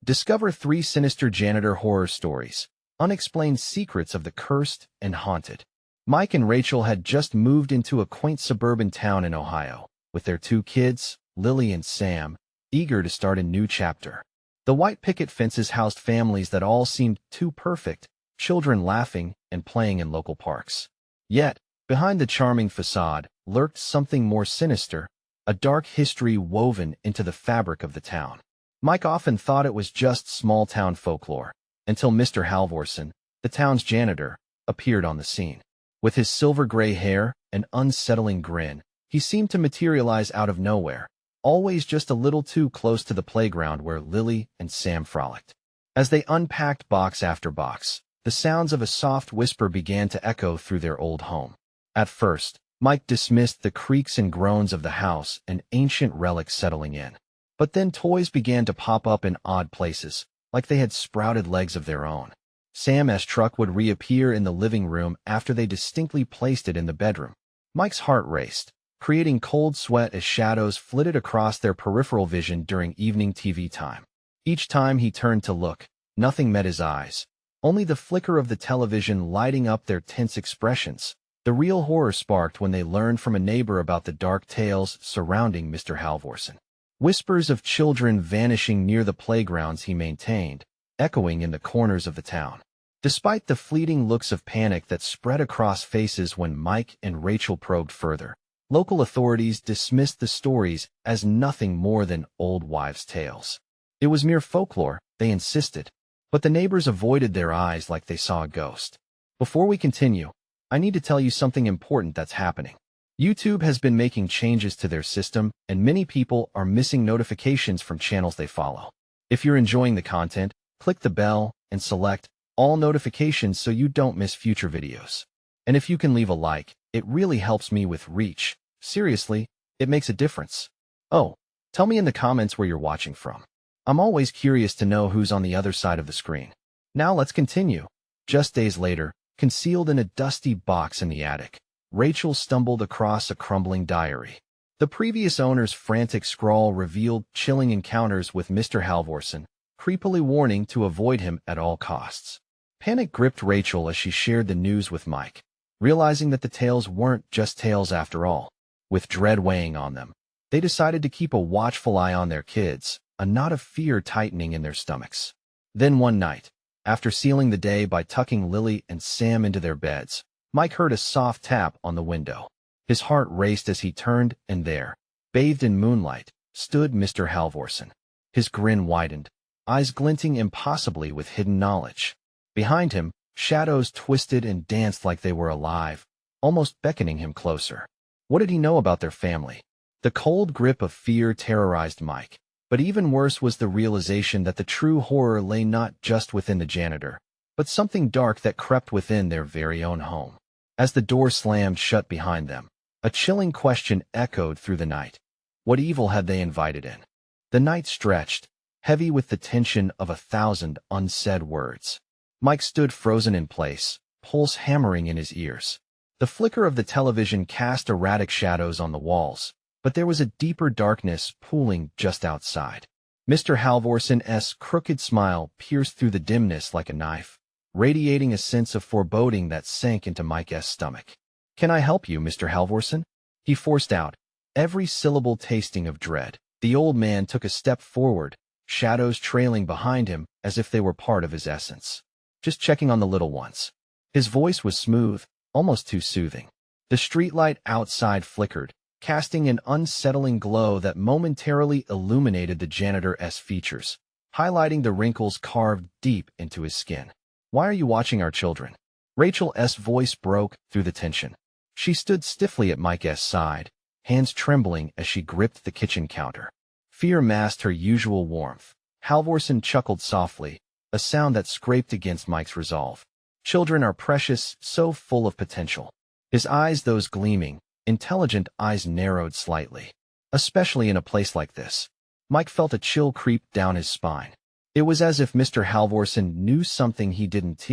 Discover 3 Sinister Janitor horror stories, unexplained secrets of the cursed and haunted. Mike and Rachel had just moved into a quaint suburban town in Ohio, with their 2 kids, Lily and Sam, eager to start a new chapter. The white picket fences housed families that all seemed too perfect, children laughing and playing in local parks. Yet, behind the charming facade, lurked something more sinister, a dark history woven into the fabric of the town. Mike often thought it was just small-town folklore, until Mr. Halvorson, the town's janitor, appeared on the scene. With his silver-gray hair and unsettling grin, he seemed to materialize out of nowhere, always just a little too close to the playground where Lily and Sam frolicked. As they unpacked box after box, the sounds of a soft whisper began to echo through their old home. At first, Mike dismissed the creaks and groans of the house and ancient relics settling in. But then toys began to pop up in odd places, like they had sprouted legs of their own. Sam's truck would reappear in the living room after they distinctly placed it in the bedroom. Mike's heart raced, creating cold sweat as shadows flitted across their peripheral vision during evening TV time. Each time he turned to look, nothing met his eyes, only the flicker of the television lighting up their tense expressions. The real horror sparked when they learned from a neighbor about the dark tales surrounding Mr. Halvorson. Whispers of children vanishing near the playgrounds he maintained, echoing in the corners of the town. Despite the fleeting looks of panic that spread across faces when Mike and Rachel probed further, local authorities dismissed the stories as nothing more than old wives' tales. It was mere folklore, they insisted, but the neighbors avoided their eyes like they saw a ghost. Before we continue, I need to tell you something important that's happening. YouTube has been making changes to their system, and many people are missing notifications from channels they follow. If you're enjoying the content, click the bell and select all notifications so you don't miss future videos. And if you can leave a like, it really helps me with reach. Seriously, it makes a difference. Oh, tell me in the comments where you're watching from. I'm always curious to know who's on the other side of the screen. Now let's continue. Just days later, concealed in a dusty box in the attic, Rachel stumbled across a crumbling diary. The previous owner's frantic scrawl revealed chilling encounters with Mr. Halvorson, creepily warning to avoid him at all costs. Panic gripped Rachel as she shared the news with Mike, realizing that the tales weren't just tales after all. With dread weighing on them, they decided to keep a watchful eye on their kids, a knot of fear tightening in their stomachs. Then one night, after sealing the day by tucking Lily and Sam into their beds, Mike heard a soft tap on the window. His heart raced as he turned, and there, bathed in moonlight, stood Mr. Halvorson. His grin widened, eyes glinting impossibly with hidden knowledge. Behind him, shadows twisted and danced like they were alive, almost beckoning him closer. What did he know about their family? The cold grip of fear terrorized Mike, but even worse was the realization that the true horror lay not just within the janitor, but something dark that crept within their very own home. As the door slammed shut behind them, a chilling question echoed through the night. What evil had they invited in? The night stretched, heavy with the tension of 1,000 unsaid words. Mike stood frozen in place, pulse hammering in his ears. The flicker of the television cast erratic shadows on the walls, but there was a deeper darkness pooling just outside. Mr. Halvorson's crooked smile pierced through the dimness like a knife, radiating a sense of foreboding that sank into Mike's stomach. "Can I help you, Mr. Halvorson?" he forced out, every syllable tasting of dread. The old man took a step forward, shadows trailing behind him as if they were part of his essence. "Just checking on the little ones." His voice was smooth, almost too soothing. The streetlight outside flickered, casting an unsettling glow that momentarily illuminated the janitor's features, highlighting the wrinkles carved deep into his skin. "Why are you watching our children?" Rachel's voice broke through the tension. She stood stiffly at Mike's side, hands trembling as she gripped the kitchen counter. Fear masked her usual warmth. Halvorson chuckled softly, a sound that scraped against Mike's resolve. "Children are precious, so full of potential." His eyes, those gleaming, intelligent eyes, narrowed slightly. Especially in a place like this. Mike felt a chill creep down his spine. It was as if Mr. Halvorson knew something he didn't,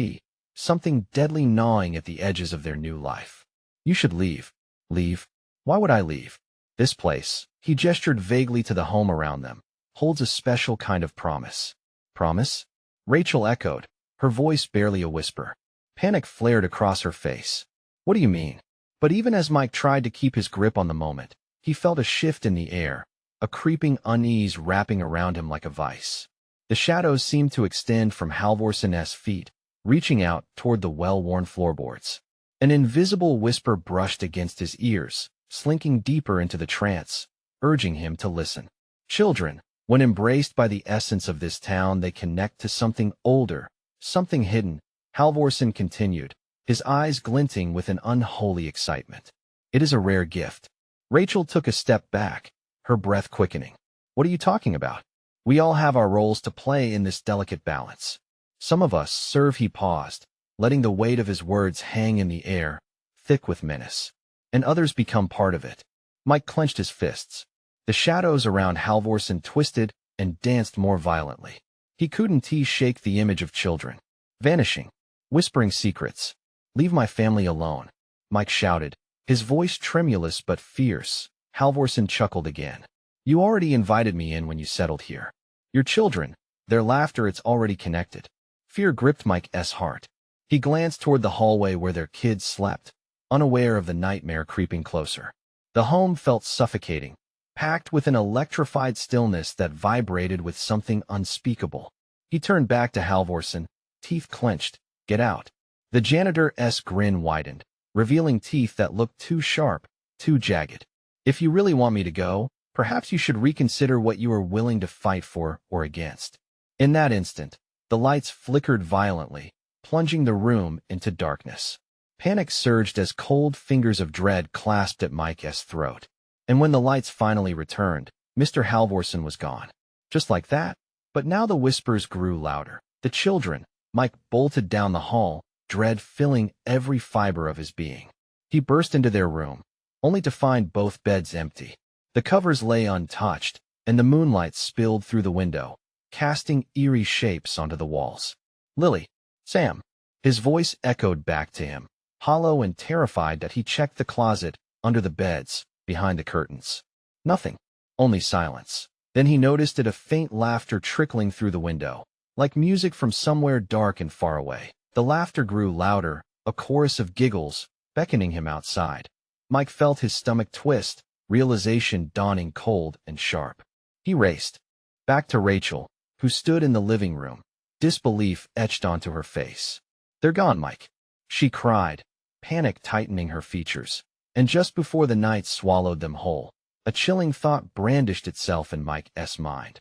something deadly gnawing at the edges of their new life. "You should leave." "Leave? Why would I leave? This place," he gestured vaguely to the home around them, "holds a special kind of promise." Promise? Rachel echoed, her voice barely a whisper. Panic flared across her face. What do you mean? But even as Mike tried to keep his grip on the moment, he felt a shift in the air, a creeping unease wrapping around him like a vice. The shadows seemed to extend from Halvorsen's feet, reaching out toward the well-worn floorboards. An invisible whisper brushed against his ears, slinking deeper into the trance, urging him to listen. Children, when embraced by the essence of this town, they connect to something older, something hidden, Halvorsen continued, his eyes glinting with an unholy excitement. It is a rare gift. Rachel took a step back, her breath quickening. What are you talking about? We all have our roles to play in this delicate balance. Some of us serve. He paused, letting the weight of his words hang in the air, thick with menace. And others become part of it. Mike clenched his fists. The shadows around Halvorsen twisted and danced more violently. He couldn't shake the image of children. Vanishing, whispering secrets. Leave my family alone, Mike shouted, his voice tremulous but fierce. Halvorsen chuckled again. You already invited me in when you settled here. Your children, their laughter, it's already connected. Fear gripped Mike's heart. He glanced toward the hallway where their kids slept, unaware of the nightmare creeping closer. The home felt suffocating, packed with an electrified stillness that vibrated with something unspeakable. He turned back to Halvorsen, teeth clenched. Get out. The janitor's grin widened, revealing teeth that looked too sharp, too jagged. If you really want me to go, perhaps you should reconsider what you are willing to fight for or against. In that instant, the lights flickered violently, plunging the room into darkness. Panic surged as cold fingers of dread clasped at Mike's throat. And when the lights finally returned, Mr. Halvorsen was gone. Just like that. But now the whispers grew louder. The children. Mike bolted down the hall, dread filling every fiber of his being. He burst into their room, only to find both beds empty. The covers lay untouched, and the moonlight spilled through the window, casting eerie shapes onto the walls. Lily, Sam. His voice echoed back to him, hollow and terrified that he checked the closet, under the beds, behind the curtains. Nothing. Only silence. Then he noticed a faint laughter trickling through the window, like music from somewhere dark and far away. The laughter grew louder, a chorus of giggles, beckoning him outside. Mike felt his stomach twist, realization dawning cold and sharp. He raced back to Rachel, who stood in the living room, disbelief etched onto her face. They're gone, Mike, she cried, panic tightening her features. And just before the night swallowed them whole, a chilling thought brandished itself in Mike's mind.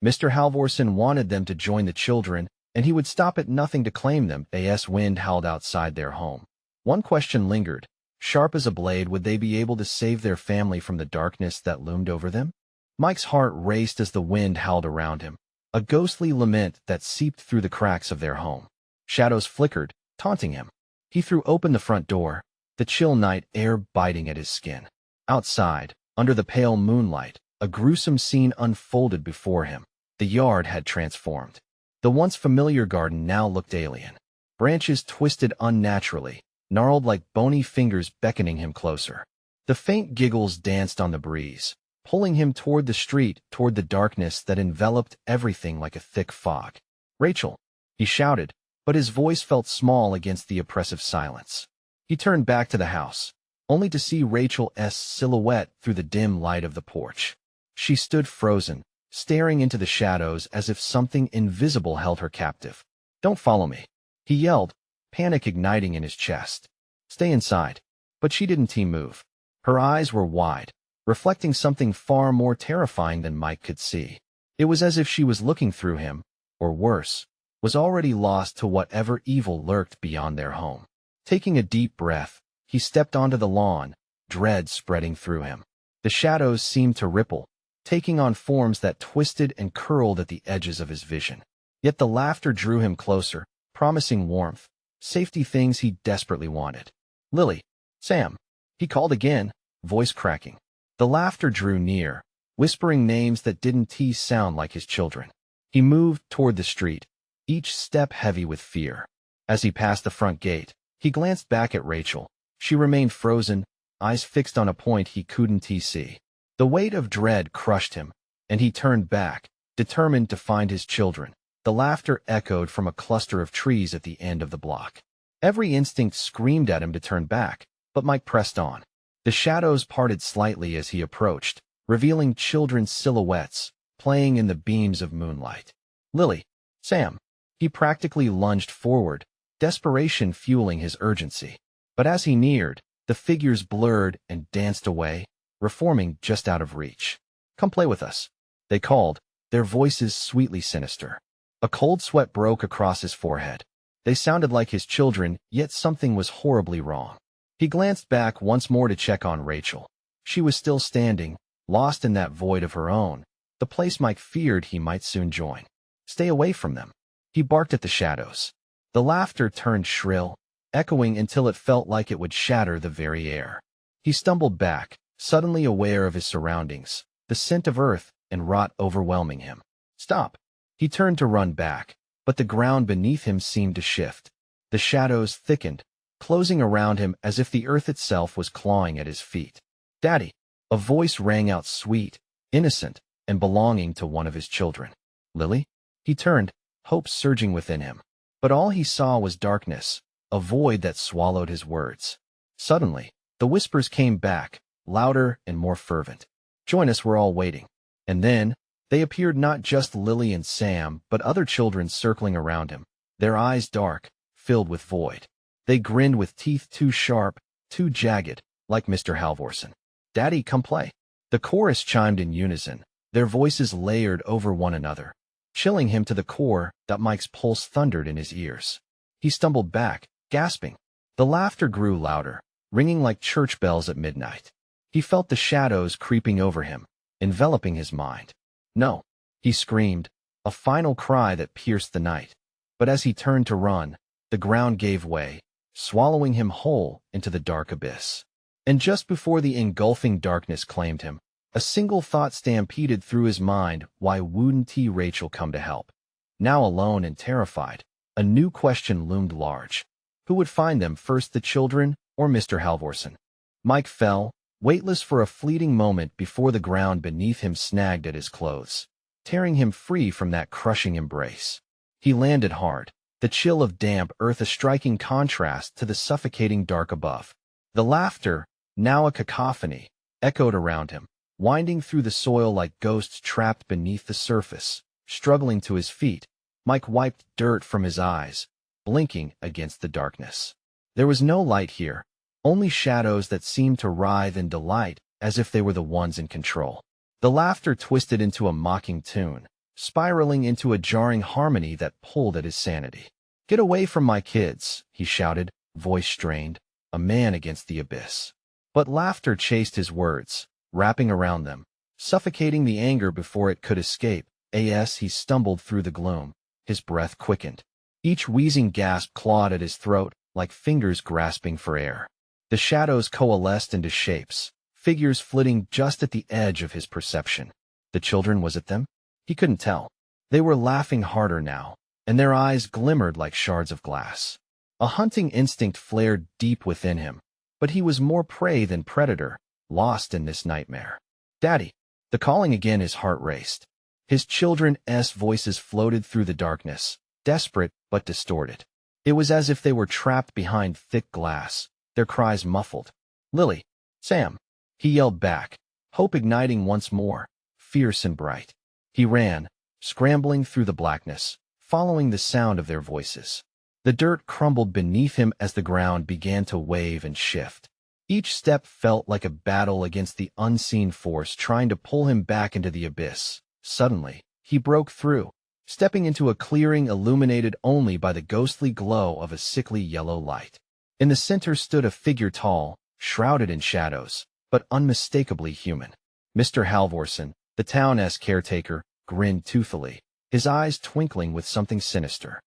Mr. Halvorsen wanted them to join the children, and he would stop at nothing to claim them. As wind howled outside their home. One question lingered. Sharp as a blade, would they be able to save their family from the darkness that loomed over them? Mike's heart raced as the wind howled around him, a ghostly lament that seeped through the cracks of their home. Shadows flickered, taunting him. He threw open the front door, the chill night air biting at his skin. Outside, under the pale moonlight, a gruesome scene unfolded before him. The yard had transformed. The once familiar garden now looked alien. Branches twisted unnaturally, gnarled like bony fingers beckoning him closer. The faint giggles danced on the breeze, pulling him toward the street, toward the darkness that enveloped everything like a thick fog. Rachel, he shouted, but his voice felt small against the oppressive silence. He turned back to the house, only to see Rachel's silhouette through the dim light of the porch. She stood frozen, staring into the shadows as if something invisible held her captive. Don't follow me, he yelled, panic igniting in his chest. Stay inside. But she didn't move. Her eyes were wide, reflecting something far more terrifying than Mike could see. It was as if she was looking through him, or worse, was already lost to whatever evil lurked beyond their home. Taking a deep breath, he stepped onto the lawn, dread spreading through him. The shadows seemed to ripple, taking on forms that twisted and curled at the edges of his vision. Yet the laughter drew him closer, promising warmth, safety, things he desperately wanted. Lily, Sam, he called again, voice cracking. The laughter drew near, whispering names that didn't sound like his children. He moved toward the street, each step heavy with fear. As he passed the front gate, he glanced back at Rachel. She remained frozen, eyes fixed on a point he couldn't see. The weight of dread crushed him, and he turned back, determined to find his children, The laughter echoed from a cluster of trees at the end of the block. Every instinct screamed at him to turn back, but Mike pressed on. The shadows parted slightly as he approached, revealing children's silhouettes playing in the beams of moonlight. Lily, Sam. He practically lunged forward, desperation fueling his urgency. But as he neared, the figures blurred and danced away, reforming just out of reach. Come play with us, they called, their voices sweetly sinister. A cold sweat broke across his forehead. They sounded like his children, yet something was horribly wrong. He glanced back once more to check on Rachel. She was still standing, lost in that void of her own, the place Mike feared he might soon join. Stay away from them. He barked at the shadows. The laughter turned shrill, echoing until it felt like it would shatter the very air. He stumbled back, suddenly aware of his surroundings, the scent of earth and rot overwhelming him. Stop! He turned to run back, but the ground beneath him seemed to shift. The shadows thickened, closing around him as if the earth itself was clawing at his feet. Daddy! A voice rang out sweet, innocent, and belonging to one of his children. Lily? He turned, hope surging within him. But all he saw was darkness, a void that swallowed his words. Suddenly, the whispers came back, louder and more fervent. Join us, we're all waiting. And then, they appeared, not just Lily and Sam, but other children circling around him, their eyes dark, filled with void. They grinned with teeth too sharp, too jagged, like Mr. Halvorsen. Daddy, come play. The chorus chimed in unison, their voices layered over one another, chilling him to the core. That Mike's pulse thundered in his ears. He stumbled back, gasping. The laughter grew louder, ringing like church bells at midnight. He felt the shadows creeping over him, enveloping his mind. No, he screamed, a final cry that pierced the night. But as he turned to run, the ground gave way, swallowing him whole into the dark abyss. And just before the engulfing darkness claimed him, a single thought stampeded through his mind. Why wouldn't Rachel come to help? Now alone and terrified, a new question loomed large. Who would find them first, the children or Mr. Halvorsen? Mike fell, weightless for a fleeting moment before the ground beneath him snagged at his clothes, tearing him free from that crushing embrace. He landed hard, the chill of damp earth a striking contrast to the suffocating dark above. The laughter, now a cacophony, echoed around him, winding through the soil like ghosts trapped beneath the surface. Struggling to his feet, Mike wiped dirt from his eyes, blinking against the darkness. There was no light here, only shadows that seemed to writhe in delight as if they were the ones in control. The laughter twisted into a mocking tune, spiraling into a jarring harmony that pulled at his sanity. Get away from my kids, he shouted, voice strained, a man against the abyss. But laughter chased his words, wrapping around them, suffocating the anger before it could escape. As he stumbled through the gloom, his breath quickened. Each wheezing gasp clawed at his throat, like fingers grasping for air. The shadows coalesced into shapes, figures flitting just at the edge of his perception. The children, was it them? He couldn't tell. They were laughing harder now, and their eyes glimmered like shards of glass. A hunting instinct flared deep within him, but he was more prey than predator, lost in this nightmare. Daddy! The calling again, his heart raced. His children's voices floated through the darkness, desperate but distorted. It was as if they were trapped behind thick glass, their cries muffled. Lily! Sam! He yelled back, hope igniting once more, fierce and bright. He ran, scrambling through the blackness, following the sound of their voices. The dirt crumbled beneath him as the ground began to wave and shift. Each step felt like a battle against the unseen force trying to pull him back into the abyss. Suddenly, he broke through, stepping into a clearing illuminated only by the ghostly glow of a sickly yellow light. In the center stood a figure tall, shrouded in shadows, but unmistakably human. Mr. Halvorsen, the town's caretaker, grinned toothily, his eyes twinkling with something sinister.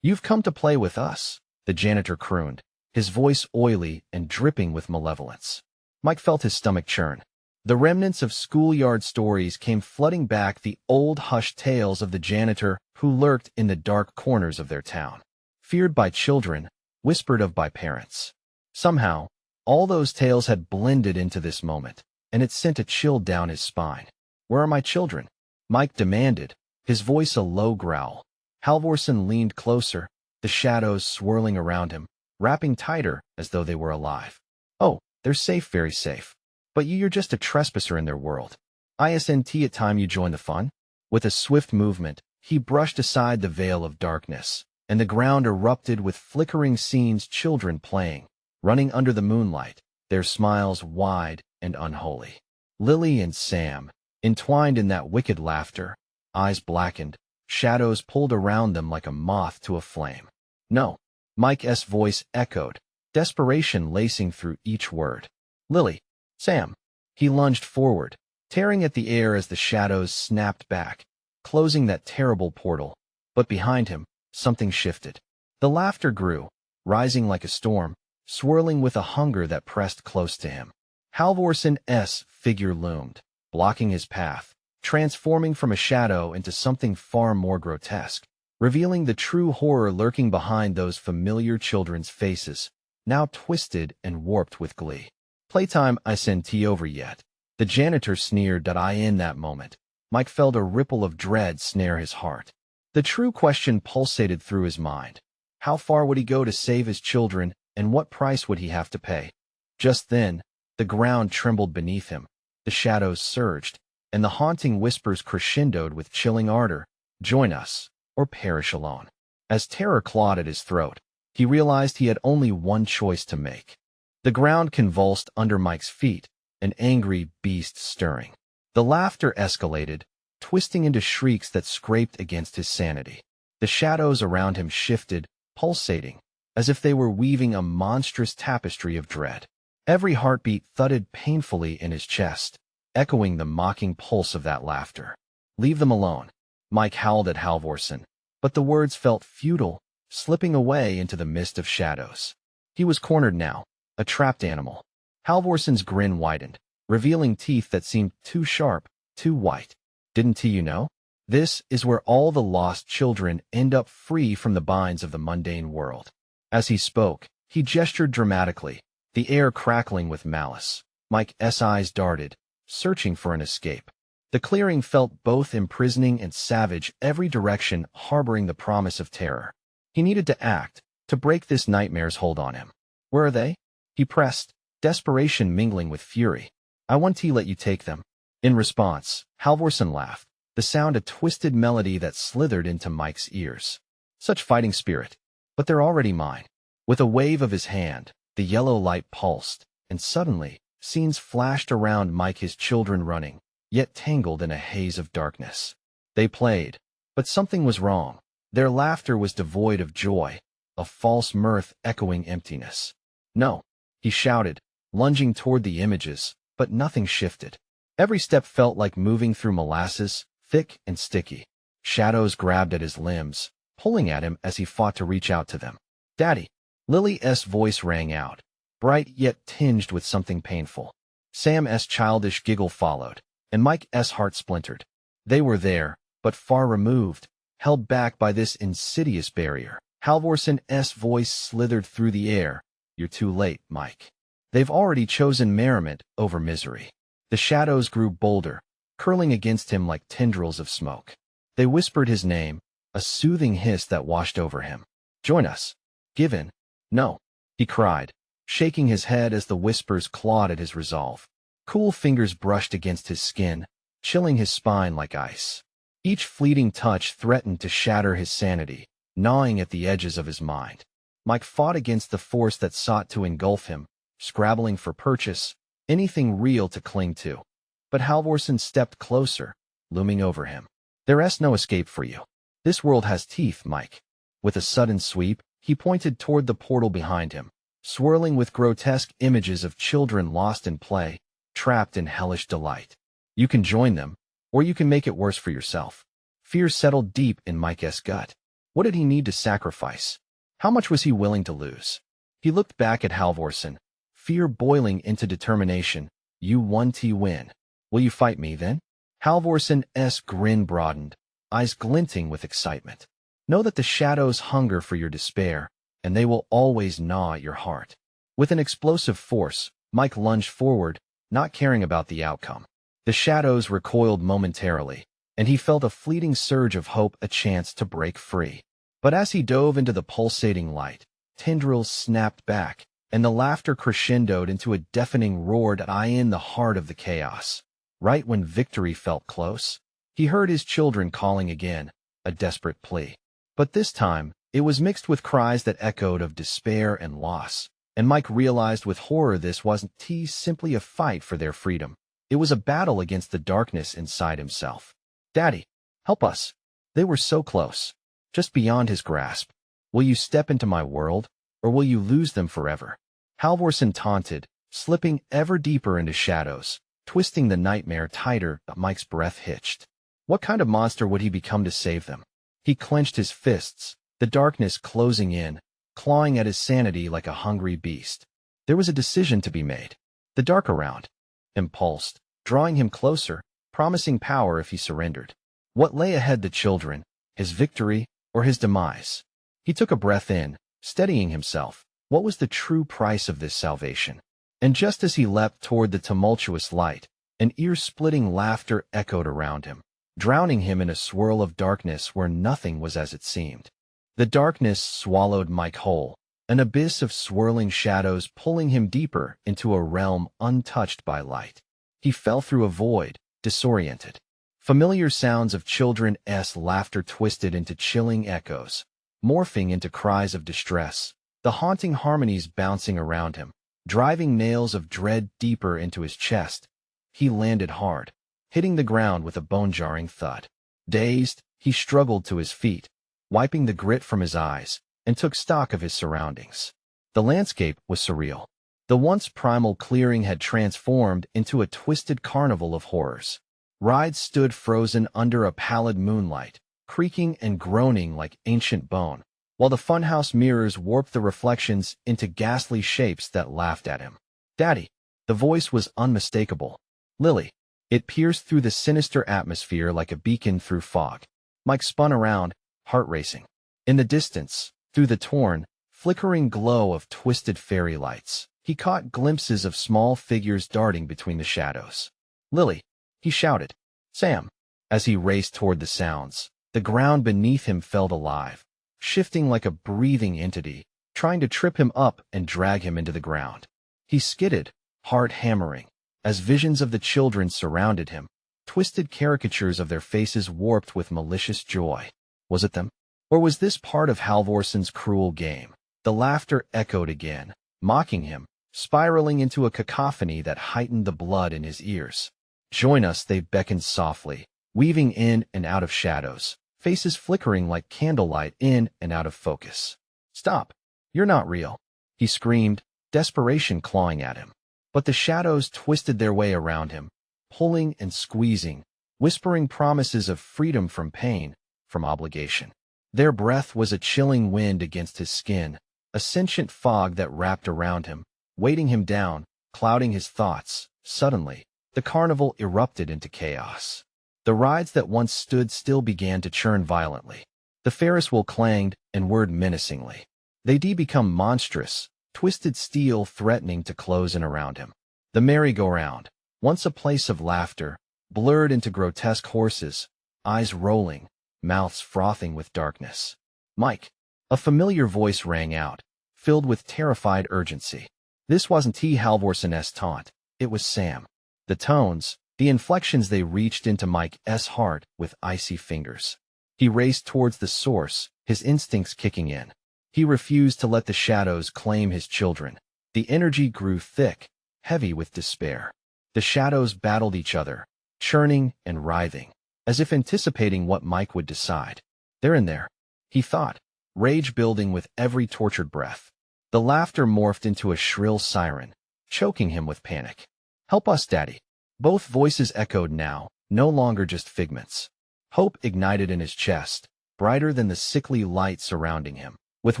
You've come to play with us, the janitor crooned, his voice oily and dripping with malevolence. Mike felt his stomach churn. The remnants of schoolyard stories came flooding back, the old hushed tales of the janitor who lurked in the dark corners of their town. Feared by children, whispered of by parents. Somehow, all those tales had blended into this moment, and it sent a chill down his spine. Where are my children? Mike demanded, his voice a low growl. Halvorsen leaned closer, the shadows swirling around him, wrapping tighter as though they were alive. Oh, they're safe, very safe. But you're just a trespasser in their world. Isn't it time you join the fun? With a swift movement, he brushed aside the veil of darkness, and the ground erupted with flickering scenes, children playing, running under the moonlight, their smiles wide and unholy. Lily and Sam, entwined in that wicked laughter, eyes blackened, shadows pulled around them like a moth to a flame. No, Mike's voice echoed, desperation lacing through each word. Lily, Sam. He lunged forward, tearing at the air as the shadows snapped back, closing that terrible portal. But behind him, something shifted. The laughter grew, rising like a storm, swirling with a hunger that pressed close to him. Halvorsen's figure loomed, blocking his path, transforming from a shadow into something far more grotesque, revealing the true horror lurking behind those familiar children's faces, now twisted and warped with glee. Playtime isn't over yet. The janitor sneered. In that moment, Mike felt a ripple of dread snare his heart. The true question pulsated through his mind. How far would he go to save his children, and what price would he have to pay? Just then, the ground trembled beneath him, the shadows surged, and the haunting whispers crescendoed with chilling ardor. Join us, or perish alone. As terror clawed at his throat, he realized he had only one choice to make. The ground convulsed under Mike's feet, an angry beast stirring. The laughter escalated, twisting into shrieks that scraped against his sanity. The shadows around him shifted, pulsating, as if they were weaving a monstrous tapestry of dread. Every heartbeat thudded painfully in his chest, echoing the mocking pulse of that laughter. Leave them alone, Mike howled at Halvorsen, but the words felt futile, slipping away into the mist of shadows. He was cornered now, a trapped animal. Halvorsen's grin widened, revealing teeth that seemed too sharp, too white. Didn't you know? This is where all the lost children end up, free from the binds of the mundane world. As he spoke, he gestured dramatically, the air crackling with malice. Mike's eyes darted, searching for an escape. The clearing felt both imprisoning and savage, every direction harboring the promise of terror. He needed to act, to break this nightmare's hold on him. Where are they? He pressed, desperation mingling with fury. I want to let you take them. In response, Halvorsen laughed, the sound a twisted melody that slithered into Mike's ears. Such fighting spirit. But they're already mine. With a wave of his hand, the yellow light pulsed, and suddenly, scenes flashed around Mike, his children running, yet tangled in a haze of darkness. They played, but something was wrong. Their laughter was devoid of joy, a false mirth echoing emptiness. No, he shouted, lunging toward the images, but nothing shifted. Every step felt like moving through molasses, thick and sticky. Shadows grabbed at his limbs, pulling at him as he fought to reach out to them. Daddy! Lily's voice rang out, bright yet tinged with something painful. Sam's childish giggle followed, and Mike's heart splintered. They were there, but far removed, held back by this insidious barrier. Halvorsen's voice slithered through the air. You're too late, Mike. They've already chosen merriment over misery. The shadows grew bolder, curling against him like tendrils of smoke. They whispered his name, a soothing hiss that washed over him. Join us. Give in. No, he cried, shaking his head as the whispers clawed at his resolve. Cool fingers brushed against his skin, chilling his spine like ice. Each fleeting touch threatened to shatter his sanity, gnawing at the edges of his mind. Mike fought against the force that sought to engulf him, scrabbling for purchase, anything real to cling to. But Halvorsen stepped closer, looming over him. There's no escape for you. This world has teeth, Mike. With a sudden sweep, he pointed toward the portal behind him, swirling with grotesque images of children lost in play, trapped in hellish delight. You can join them, or you can make it worse for yourself. Fear settled deep in Mike's gut. What did he need to sacrifice? How much was he willing to lose? He looked back at Halvorsen, fear boiling into determination. You want to win. Will you fight me then? Halvorsen's grin broadened, eyes glinting with excitement. Know that the shadows hunger for your despair, and they will always gnaw at your heart. With an explosive force, Mike lunged forward, not caring about the outcome. The shadows recoiled momentarily, and he felt a fleeting surge of hope, a chance to break free. But as he dove into the pulsating light, tendrils snapped back, and the laughter crescendoed into a deafening roar in the heart of the chaos. Right when victory felt close, he heard his children calling again, a desperate plea. But this time, it was mixed with cries that echoed of despair and loss, and Mike realized with horror this wasn't simply a fight for their freedom. It was a battle against the darkness inside himself. "Daddy, help us." They were so close, just beyond his grasp. "Will you step into my world, or will you lose them forever?" Halvorsen taunted, slipping ever deeper into shadows, twisting the nightmare tighter. Mike's breath hitched. What kind of monster would he become to save them? He clenched his fists, the darkness closing in, clawing at his sanity like a hungry beast. There was a decision to be made. The dark around him pulsed, drawing him closer, promising power if he surrendered. What lay ahead? The children, his victory, or his demise? He took a breath in, steadying himself. What was the true price of this salvation? And just as he leapt toward the tumultuous light, an ear-splitting laughter echoed around him, drowning him in a swirl of darkness where nothing was as it seemed. The darkness swallowed Mike whole, an abyss of swirling shadows pulling him deeper into a realm untouched by light. He fell through a void, disoriented. Familiar sounds of children's laughter twisted into chilling echoes, morphing into cries of distress, the haunting harmonies bouncing around him, driving nails of dread deeper into his chest. He landed hard, hitting the ground with a bone-jarring thud. Dazed, he struggled to his feet, wiping the grit from his eyes, and took stock of his surroundings. The landscape was surreal. The once primal clearing had transformed into a twisted carnival of horrors. Rides stood frozen under a pallid moonlight, creaking and groaning like ancient bone, while the funhouse mirrors warped the reflections into ghastly shapes that laughed at him. "Daddy." The voice was unmistakable. "Lily." It pierced through the sinister atmosphere like a beacon through fog. Mike spun around, heart racing. In the distance, through the torn, flickering glow of twisted fairy lights, he caught glimpses of small figures darting between the shadows. "Lily," he shouted. "Sam." As he raced toward the sounds, the ground beneath him felt alive, shifting like a breathing entity, trying to trip him up and drag him into the ground. He skidded, heart hammering, as visions of the children surrounded him, twisted caricatures of their faces warped with malicious joy. Was it them? Or was this part of Halvorsen's cruel game? The laughter echoed again, mocking him, spiraling into a cacophony that heightened the blood in his ears. "Join us," they beckoned softly, weaving in and out of shadows, faces flickering like candlelight in and out of focus. "Stop! You're not real," he screamed, desperation clawing at him. But the shadows twisted their way around him, pulling and squeezing, whispering promises of freedom from pain, from obligation. Their breath was a chilling wind against his skin, a sentient fog that wrapped around him, weighting him down, clouding his thoughts. Suddenly, the carnival erupted into chaos. The rides that once stood still began to churn violently. The Ferris wheel clanged and whirred menacingly. They'd become monstrous, twisted steel threatening to close in around him. The merry-go-round, once a place of laughter, blurred into grotesque horses, eyes rolling, mouths frothing with darkness. "Mike!" A familiar voice rang out, filled with terrified urgency. This wasn't Halvorsen's taunt, it was Sam. The tones, the inflections, they reached into Mike's heart with icy fingers. He raced towards the source, his instincts kicking in. He refused to let the shadows claim his children. The energy grew thick, heavy with despair. The shadows battled each other, churning and writhing, as if anticipating what Mike would decide. "They're in there," he thought, rage building with every tortured breath. The laughter morphed into a shrill siren, choking him with panic. "Help us, Daddy." Both voices echoed now, no longer just figments. Hope ignited in his chest, brighter than the sickly light surrounding him. With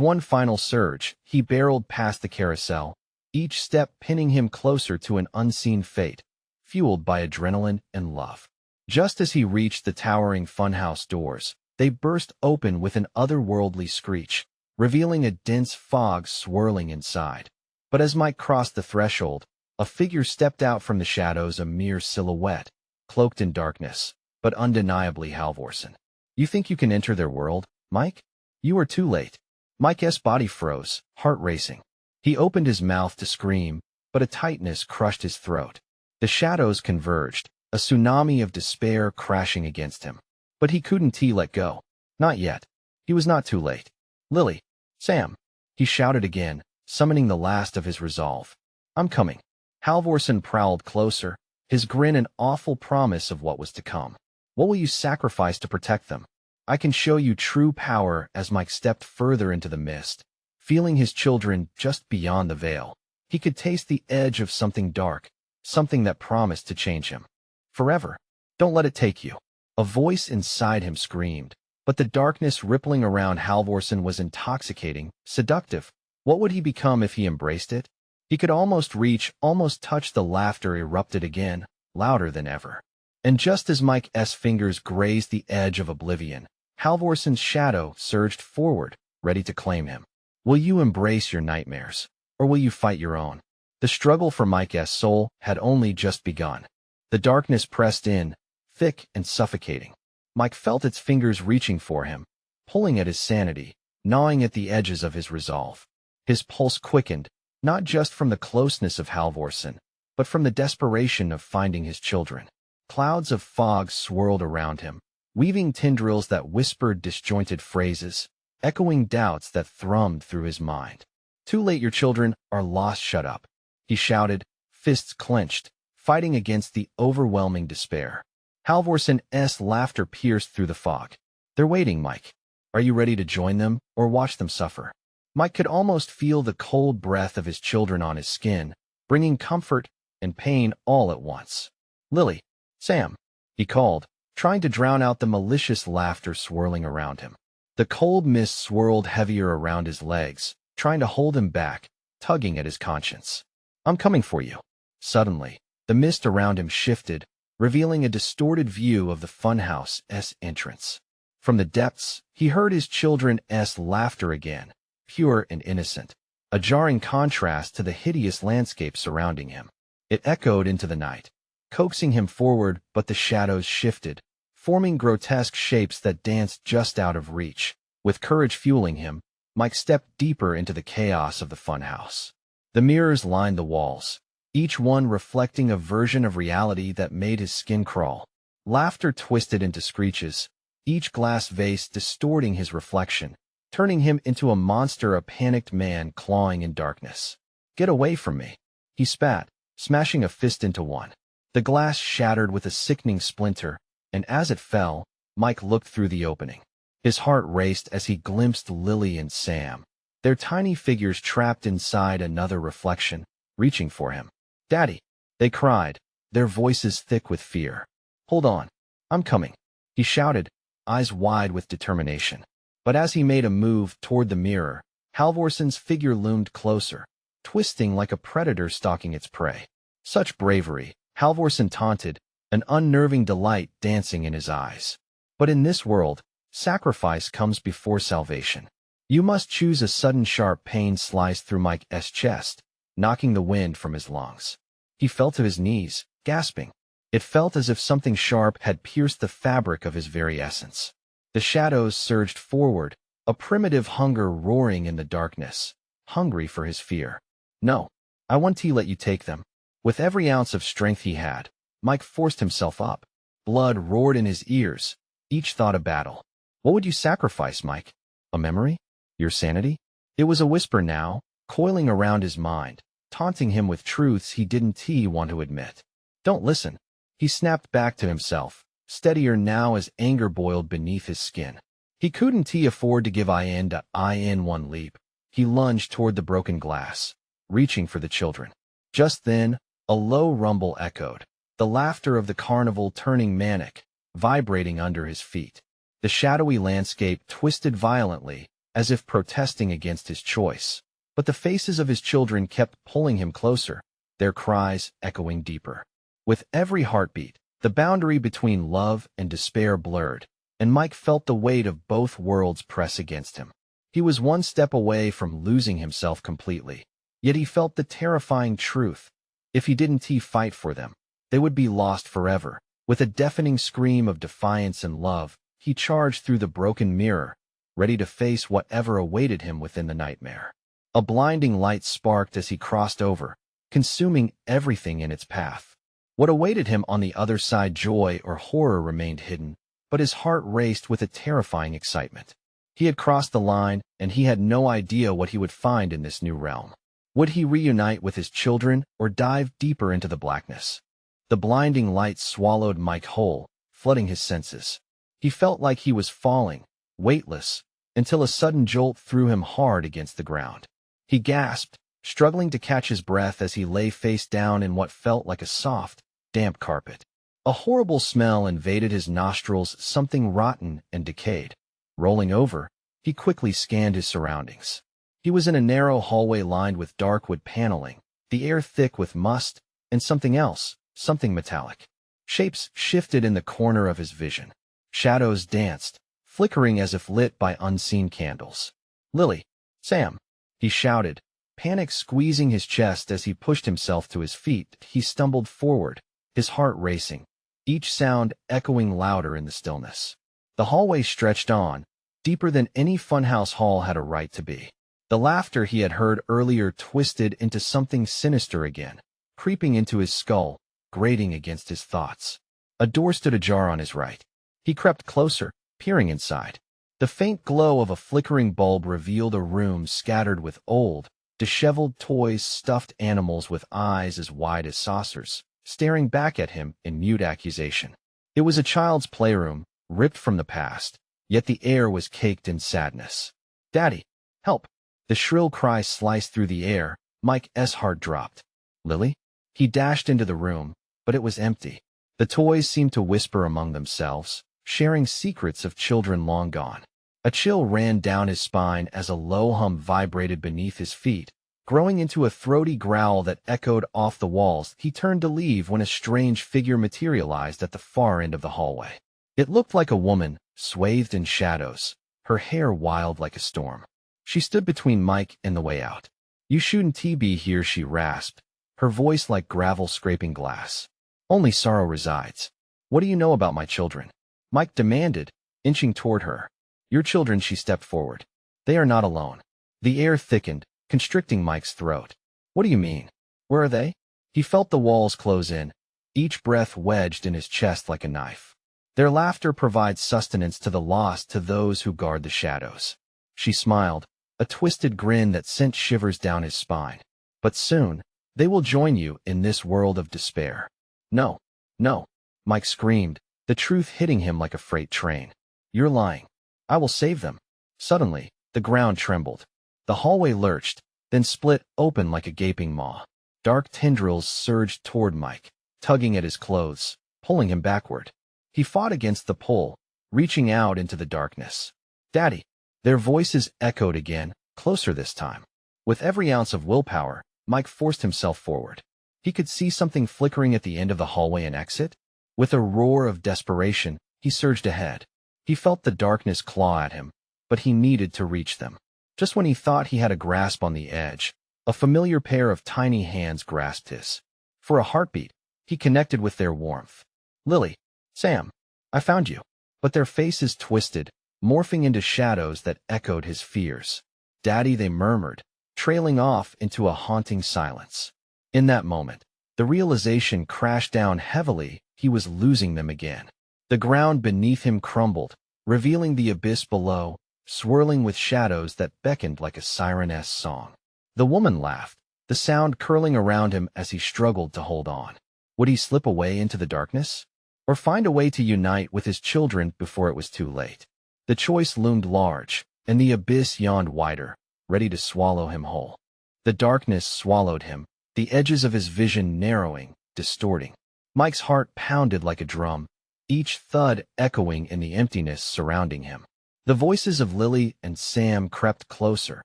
one final surge, he barreled past the carousel, each step pinning him closer to an unseen fate, fueled by adrenaline and love. Just as he reached the towering funhouse doors, they burst open with an otherworldly screech, revealing a dense fog swirling inside. But as Mike crossed the threshold, a figure stepped out from the shadows, a mere silhouette, cloaked in darkness, but undeniably Halvorsen. You think you can enter their world, Mike? You are too late. Mike's body froze, heart racing. He opened his mouth to scream, but a tightness crushed his throat. The shadows converged, a tsunami of despair crashing against him. But he couldn't let go. Not yet. He was not too late. Lily. Sam. He shouted again, summoning the last of his resolve. I'm coming. Halvorsen prowled closer, his grin an awful promise of what was to come. What will you sacrifice to protect them? I can show you true power. As Mike stepped further into the mist, feeling his children just beyond the veil. He could taste the edge of something dark, something that promised to change him. Forever. Don't let it take you. A voice inside him screamed, but the darkness rippling around Halvorsen was intoxicating, seductive. What would he become if he embraced it? He could almost reach, almost touch. The laughter erupted again, louder than ever. And just as Mike's fingers grazed the edge of oblivion, Halvorsen's shadow surged forward, ready to claim him. Will you embrace your nightmares, or will you fight your own? The struggle for Mike's soul had only just begun. The darkness pressed in, thick and suffocating. Mike felt its fingers reaching for him, pulling at his sanity, gnawing at the edges of his resolve. His pulse quickened, not just from the closeness of Halvorsen, but from the desperation of finding his children. Clouds of fog swirled around him, weaving tendrils that whispered disjointed phrases, echoing doubts that thrummed through his mind. Too late, your children are lost. Shut up, he shouted, fists clenched, fighting against the overwhelming despair. Halvorsen's laughter pierced through the fog. They're waiting, Mike. Are you ready to join them, or watch them suffer? Mike could almost feel the cold breath of his children on his skin, bringing comfort and pain all at once. Lily. Sam. He called, trying to drown out the malicious laughter swirling around him. The cold mist swirled heavier around his legs, trying to hold him back, tugging at his conscience. I'm coming for you. Suddenly, the mist around him shifted, revealing a distorted view of the funhouse's entrance. From the depths, he heard his children's laughter again, pure and innocent, a jarring contrast to the hideous landscape surrounding him. It echoed into the night, coaxing him forward, but the shadows shifted, forming grotesque shapes that danced just out of reach. With courage fueling him, Mike stepped deeper into the chaos of the funhouse. The mirrors lined the walls, each one reflecting a version of reality that made his skin crawl. Laughter twisted into screeches, each glass vase distorting his reflection, turning him into a monster, a panicked man clawing in darkness. Get away from me, he spat, smashing a fist into one. The glass shattered with a sickening splinter, and as it fell, Mike looked through the opening. His heart raced as he glimpsed Lily and Sam, their tiny figures trapped inside another reflection, reaching for him. Daddy, they cried, their voices thick with fear. Hold on, I'm coming, he shouted, eyes wide with determination. But as he made a move toward the mirror, Halvorsen's figure loomed closer, twisting like a predator stalking its prey. Such bravery, Halvorsen taunted, an unnerving delight dancing in his eyes. But in this world, sacrifice comes before salvation. You must choose. A sudden sharp pain sliced through Mike's chest, knocking the wind from his lungs. He fell to his knees, gasping. It felt as if something sharp had pierced the fabric of his very essence. The shadows surged forward, a primitive hunger roaring in the darkness, hungry for his fear. No, I want to let you take them. With every ounce of strength he had, Mike forced himself up. Blood roared in his ears, each thought a battle. What would you sacrifice, Mike? A memory? Your sanity? It was a whisper now, coiling around his mind, taunting him with truths he didn't want to admit. Don't listen. He snapped back to himself, steadier now as anger boiled beneath his skin. He couldn't afford to give in one leap. He lunged toward the broken glass, reaching for the children. Just then, a low rumble echoed, the laughter of the carnival turning manic, vibrating under his feet. The shadowy landscape twisted violently, as if protesting against his choice. But the faces of his children kept pulling him closer, their cries echoing deeper. With every heartbeat, the boundary between love and despair blurred, and Mike felt the weight of both worlds press against him. He was one step away from losing himself completely, yet he felt the terrifying truth. If he didn't fight for them, they would be lost forever. With a deafening scream of defiance and love, he charged through the broken mirror, ready to face whatever awaited him within the nightmare. A blinding light sparked as he crossed over, consuming everything in its path. What awaited him on the other side, joy or horror, remained hidden, but his heart raced with a terrifying excitement. He had crossed the line, and he had no idea what he would find in this new realm. Would he reunite with his children or dive deeper into the blackness? The blinding light swallowed Mike whole, flooding his senses. He felt like he was falling, weightless, until a sudden jolt threw him hard against the ground. He gasped, struggling to catch his breath as he lay face down in what felt like a soft, damp carpet. A horrible smell invaded his nostrils, something rotten and decayed. Rolling over, he quickly scanned his surroundings. He was in a narrow hallway lined with dark wood paneling, the air thick with must, and something else, something metallic. Shapes shifted in the corner of his vision. Shadows danced, flickering as if lit by unseen candles. "Lily! Sam!" he shouted, panic squeezing his chest as he pushed himself to his feet. He stumbled forward, his heart racing, each sound echoing louder in the stillness. The hallway stretched on, deeper than any funhouse hall had a right to be. The laughter he had heard earlier twisted into something sinister again, creeping into his skull, grating against his thoughts. A door stood ajar on his right. He crept closer, peering inside. The faint glow of a flickering bulb revealed a room scattered with old, disheveled toys, stuffed animals with eyes as wide as saucers, staring back at him in mute accusation. It was a child's playroom, ripped from the past, yet the air was caked in sadness. "Daddy, help!" The shrill cry sliced through the air. Mike's heart dropped. "Lily?" He dashed into the room, but it was empty. The toys seemed to whisper among themselves, sharing secrets of children long gone. A chill ran down his spine as a low hum vibrated beneath his feet, growing into a throaty growl that echoed off the walls. He turned to leave when a strange figure materialized at the far end of the hallway. It looked like a woman, swathed in shadows, her hair wild like a storm. She stood between Mike and the way out. "You shouldn't be here," she rasped, her voice like gravel scraping glass. "Only sorrow resides. What do you know about my children?" Mike demanded, inching toward her. "Your children," she stepped forward. "They are not alone." The air thickened, constricting Mike's throat. "What do you mean? Where are they?" He felt the walls close in, each breath wedged in his chest like a knife. "Their laughter provides sustenance to the lost, to those who guard the shadows." She smiled, a twisted grin that sent shivers down his spine. "But soon, they will join you in this world of despair." "No, no," Mike screamed, the truth hitting him like a freight train. "You're lying. I will save them." Suddenly, the ground trembled. The hallway lurched, then split open like a gaping maw. Dark tendrils surged toward Mike, tugging at his clothes, pulling him backward. He fought against the pull, reaching out into the darkness. "Daddy!" Their voices echoed again, closer this time. With every ounce of willpower, Mike forced himself forward. He could see something flickering at the end of the hallway and exit. With a roar of desperation, he surged ahead. He felt the darkness claw at him, but he needed to reach them. Just when he thought he had a grasp on the edge, a familiar pair of tiny hands grasped his. For a heartbeat, he connected with their warmth. "Lily, Sam, I found you." But their faces twisted, morphing into shadows that echoed his fears. "Daddy," they murmured, trailing off into a haunting silence. In that moment, the realization crashed down heavily. He was losing them again. The ground beneath him crumbled, revealing the abyss below, swirling with shadows that beckoned like a siren-esque song. The woman laughed, the sound curling around him as he struggled to hold on. Would he slip away into the darkness? Or find a way to unite with his children before it was too late? The choice loomed large, and the abyss yawned wider, ready to swallow him whole. The darkness swallowed him, the edges of his vision narrowing, distorting. Mike's heart pounded like a drum, each thud echoing in the emptiness surrounding him. The voices of Lily and Sam crept closer,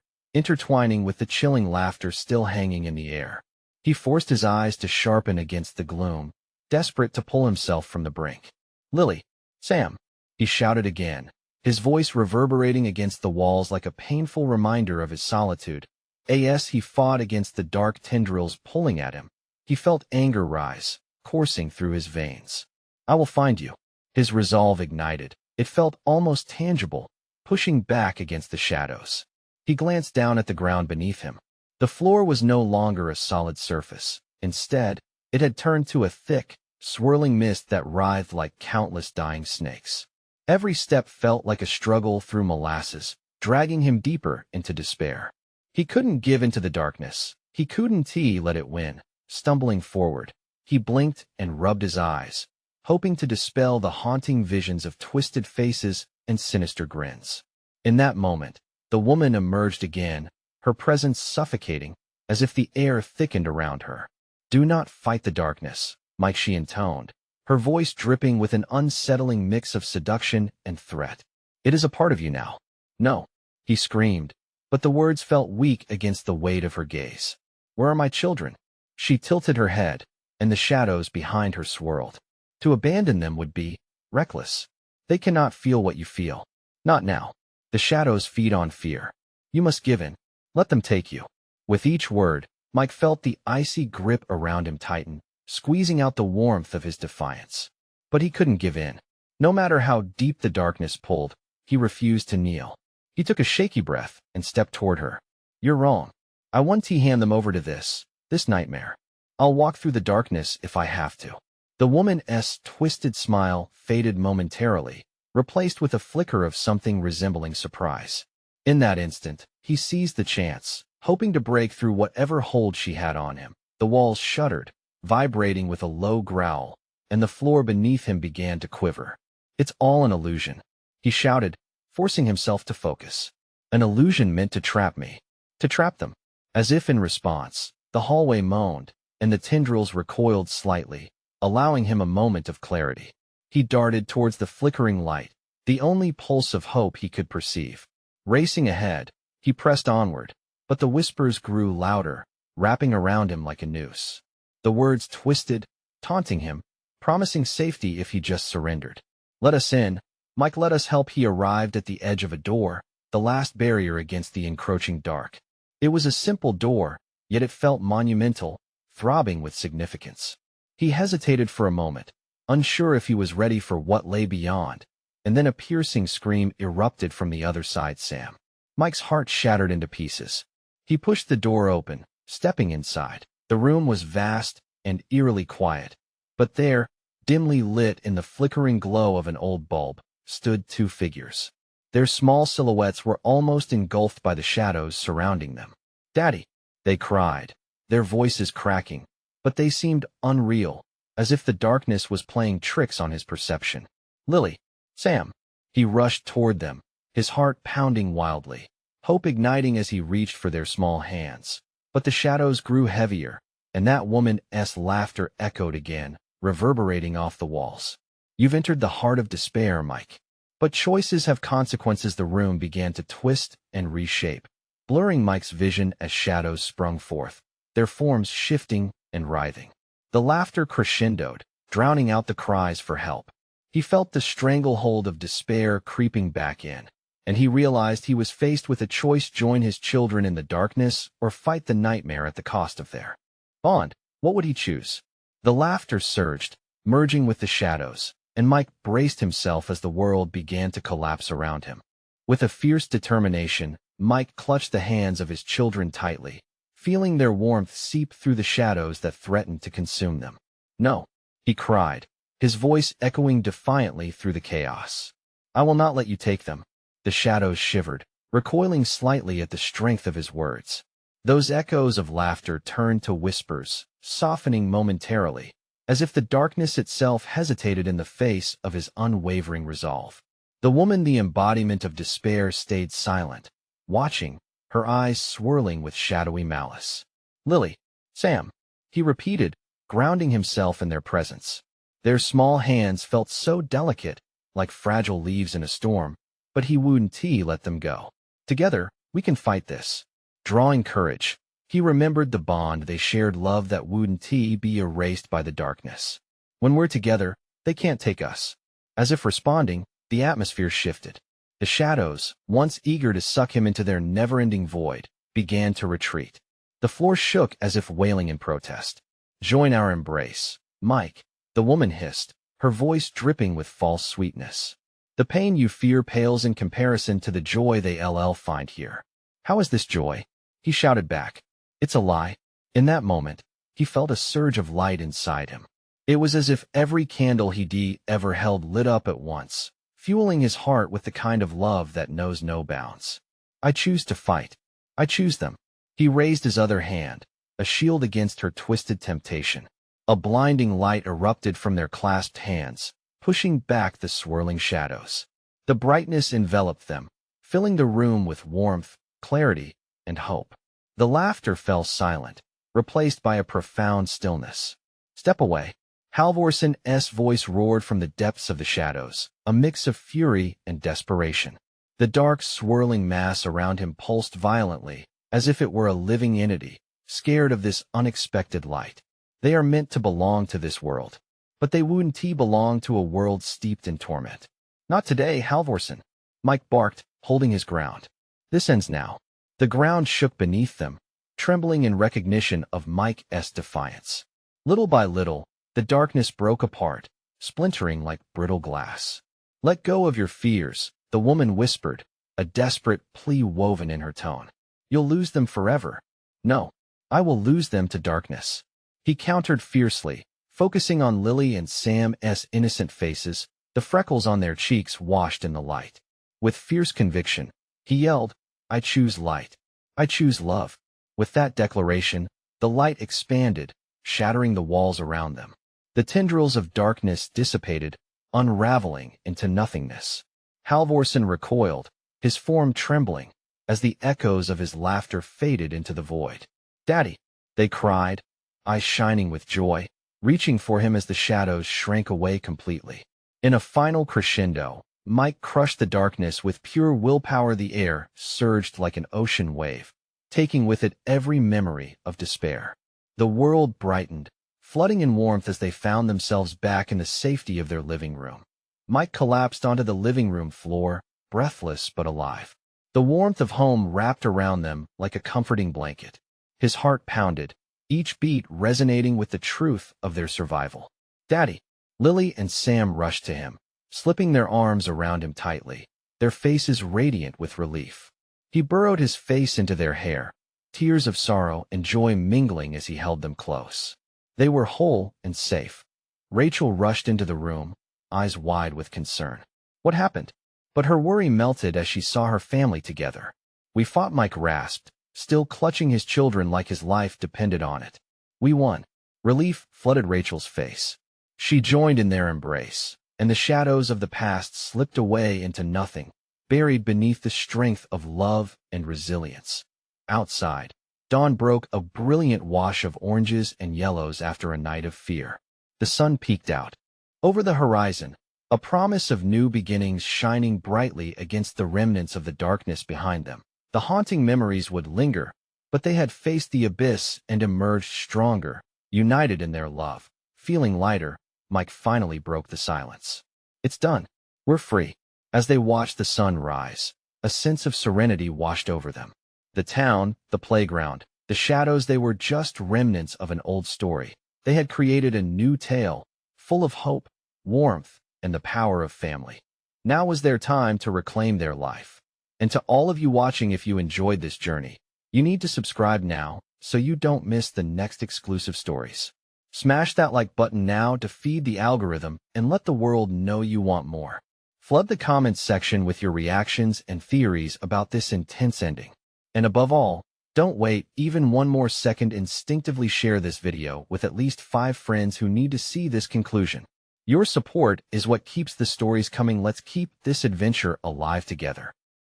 intertwining with the chilling laughter still hanging in the air. He forced his eyes to sharpen against the gloom, desperate to pull himself from the brink. "Lily, Sam," he shouted again, his voice reverberating against the walls like a painful reminder of his solitude. As he fought against the dark tendrils pulling at him, he felt anger rise, coursing through his veins. I will find you. His resolve ignited. It felt almost tangible, pushing back against the shadows. He glanced down at the ground beneath him. The floor was no longer a solid surface. Instead, it had turned to a thick, swirling mist that writhed like countless dying snakes. Every step felt like a struggle through molasses, dragging him deeper into despair. He couldn't give into the darkness. He couldn't let it win. Stumbling forward, he blinked and rubbed his eyes, hoping to dispel the haunting visions of twisted faces and sinister grins. In that moment, the woman emerged again, her presence suffocating, as if the air thickened around her. "Do not fight the darkness," she intoned, her voice dripping with an unsettling mix of seduction and threat. "It is a part of you now." "No," he screamed, but the words felt weak against the weight of her gaze. "Where are my children?" She tilted her head, and the shadows behind her swirled. "To abandon them would be reckless. They cannot feel what you feel. Not now. The shadows feed on fear. You must give in. Let them take you." With each word, Mike felt the icy grip around him tighten, squeezing out the warmth of his defiance. But he couldn't give in. No matter how deep the darkness pulled, he refused to kneel. He took a shaky breath and stepped toward her. "You're wrong. I want to hand them over to this nightmare. I'll walk through the darkness if I have to." The woman's twisted smile faded momentarily, replaced with a flicker of something resembling surprise. In that instant, he seized the chance, hoping to break through whatever hold she had on him. The walls shuddered, vibrating with a low growl, and the floor beneath him began to quiver. "It's all an illusion," he shouted, forcing himself to focus. "An illusion meant to trap me. To trap them." As if in response, the hallway moaned, and the tendrils recoiled slightly, allowing him a moment of clarity. He darted towards the flickering light, the only pulse of hope he could perceive. Racing ahead, he pressed onward, but the whispers grew louder, wrapping around him like a noose. The words twisted, taunting him, promising safety if he just surrendered. "Let us in, Mike, let us help." He arrived at the edge of a door, the last barrier against the encroaching dark. It was a simple door, yet it felt monumental, throbbing with significance. He hesitated for a moment, unsure if he was ready for what lay beyond, and then a piercing scream erupted from the other side. "Sam!" Mike's heart shattered into pieces. He pushed the door open, stepping inside. The room was vast and eerily quiet, but there, dimly lit in the flickering glow of an old bulb, stood two figures. Their small silhouettes were almost engulfed by the shadows surrounding them. "Daddy!" they cried, their voices cracking, but they seemed unreal, as if the darkness was playing tricks on his perception. "Lily! Sam!" He rushed toward them, his heart pounding wildly, hope igniting as he reached for their small hands. But the shadows grew heavier, and that woman's laughter echoed again, reverberating off the walls. "You've entered the heart of despair, Mike. But choices have consequences." The room began to twist and reshape, blurring Mike's vision as shadows sprung forth, their forms shifting and writhing. The laughter crescendoed, drowning out the cries for help. He felt the stranglehold of despair creeping back in, and he realized he was faced with a choice: join his children in the darkness or fight the nightmare at the cost of their bond. What would he choose? The laughter surged, merging with the shadows, and Mike braced himself as the world began to collapse around him. With a fierce determination, Mike clutched the hands of his children tightly, feeling their warmth seep through the shadows that threatened to consume them. "No," he cried, his voice echoing defiantly through the chaos. "I will not let you take them." The shadows shivered, recoiling slightly at the strength of his words. Those echoes of laughter turned to whispers, softening momentarily, as if the darkness itself hesitated in the face of his unwavering resolve. The woman, the embodiment of despair, stayed silent, watching, her eyes swirling with shadowy malice. "Lily! Sam!" he repeated, grounding himself in their presence. Their small hands felt so delicate, like fragile leaves in a storm, but he wouldn't let them go. "Together, we can fight this." Drawing courage, he remembered the bond they shared, love that wouldn't be erased by the darkness. "When we're together, they can't take us." As if responding, the atmosphere shifted. The shadows, once eager to suck him into their never-ending void, began to retreat. The floor shook as if wailing in protest. "Join our embrace, Mike," the woman hissed, her voice dripping with false sweetness. The pain you fear pales in comparison to the joy they find here. How is this joy? He shouted back. It's a lie. In that moment, he felt a surge of light inside him. It was as if every candle he ever held lit up at once, fueling his heart with the kind of love that knows no bounds. I choose to fight. I choose them. He raised his other hand, a shield against her twisted temptation. A blinding light erupted from their clasped hands, pushing back the swirling shadows. The brightness enveloped them, filling the room with warmth, clarity, and hope. The laughter fell silent, replaced by a profound stillness. Step away. Halvorson's voice roared from the depths of the shadows, a mix of fury and desperation. The dark, swirling mass around him pulsed violently, as if it were a living entity, scared of this unexpected light. They are meant to belong to this world, but they wouldn't belong to a world steeped in torment. Not today, Halvorson, Mike barked, holding his ground. This ends now. The ground shook beneath them, trembling in recognition of Mike's defiance. Little by little, the darkness broke apart, splintering like brittle glass. Let go of your fears, the woman whispered, a desperate plea woven in her tone. You'll lose them forever. No, I will lose them to darkness. He countered fiercely, focusing on Lily and Sam's innocent faces, the freckles on their cheeks washed in the light. With fierce conviction, he yelled, I choose light. I choose love. With that declaration, the light expanded, shattering the walls around them. The tendrils of darkness dissipated, unraveling into nothingness. Halvorson recoiled, his form trembling, as the echoes of his laughter faded into the void. Daddy, they cried, eyes shining with joy, reaching for him as the shadows shrank away completely. In a final crescendo, Mike crushed the darkness with pure willpower. The air surged like an ocean wave, taking with it every memory of despair. The world brightened, flooding in warmth as they found themselves back in the safety of their living room. Mike collapsed onto the living room floor, breathless but alive. The warmth of home wrapped around them like a comforting blanket. His heart pounded, each beat resonating with the truth of their survival. Daddy! Lily and Sam rushed to him, slipping their arms around him tightly, their faces radiant with relief. He burrowed his face into their hair, tears of sorrow and joy mingling as he held them close. They were whole and safe. Rachel rushed into the room, eyes wide with concern. What happened? But her worry melted as she saw her family together. We fought, Mike rasped, still clutching his children like his life depended on it. We won. Relief flooded Rachel's face. She joined in their embrace, and the shadows of the past slipped away into nothing, buried beneath the strength of love and resilience. Outside, dawn broke, a brilliant wash of oranges and yellows after a night of fear. The sun peeked out. Over the horizon, a promise of new beginnings shining brightly against the remnants of the darkness behind them. The haunting memories would linger, but they had faced the abyss and emerged stronger, united in their love. Feeling lighter, Mike finally broke the silence. It's done. We're free. As they watched the sun rise, a sense of serenity washed over them. The town, the playground, the shadows, they were just remnants of an old story. They had created a new tale, full of hope, warmth, and the power of family. Now was their time to reclaim their life. And to all of you watching, if you enjoyed this journey, you need to subscribe now so you don't miss the next exclusive stories. Smash that like button now to feed the algorithm and let the world know you want more. Flood the comments section with your reactions and theories about this intense ending. And above all, don't wait even one more second. Instinctively share this video with at least 5 friends who need to see this conclusion. Your support is what keeps the stories coming. Let's keep this adventure alive together.